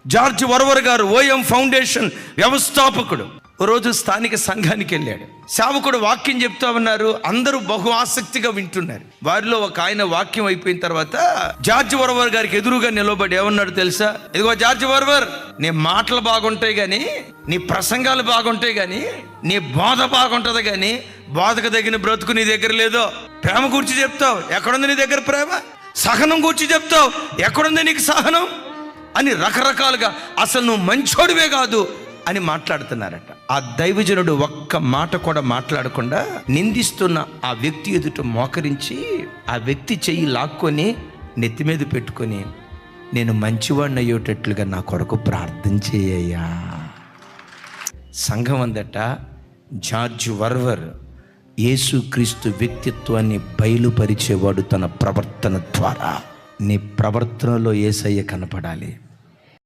George వర్వర్ గారు OM foundation వ్యవస్థాపకుడు. ఓ రోజు స్థానిక సంఘానికి వెళ్ళాడు. సేవకుడు వాక్యం చెప్తా ఉన్నారు. అందరూ బహు ఆసక్తిగా వింటున్నారు. వారిలో ఒక ఆయన వాక్యం అయిపోయిన తర్వాత జార్జ్ వర్వర్ గారికి ఎదురుగా నిలబడి ఏమన్నాడు తెలుసా? ఇదిగో జార్జ్ వర్వర్, నీ మాటలు బాగుంటాయి కానీ, నీ ప్రసంగాలు బాగుంటాయి కానీ, నీ బోధ బాగుంటుంది కానీ, బోధకు తగిన బ్రతుకు నీ దగ్గర లేదో. ప్రేమ గురించి చెప్తావు, ఎక్కడుంది నీ దగ్గర ప్రేమ? సహనం గురించి చెప్తావు, ఎక్కడుంది నీకు సహనం? అని రకరకాలుగా అసలు నువ్వు మంచోడివే కాదు అని మాట్లాడుతున్నారట. ఆ దైవజనుడు ఒక్క మాట కూడా మాట్లాడకుండా నిందిస్తున్న ఆ వ్యక్తి ఎదుట మోకరించి ఆ వ్యక్తి చెయ్యి లాక్కొని నెత్తి మీద పెట్టుకొని, నేను మంచివాడిని అయ్యేటట్లుగా నా కొరకు ప్రార్థన చేయ్యా. సంఘం అందట జార్జ్ వర్వర్ యేసుక్రీస్తు వ్యక్తిత్వాన్ని బయలుపరిచేవాడు తన ప్రవర్తన ద్వారా. నీ ప్రవర్తనలో యేసయ్య కనపడాలి.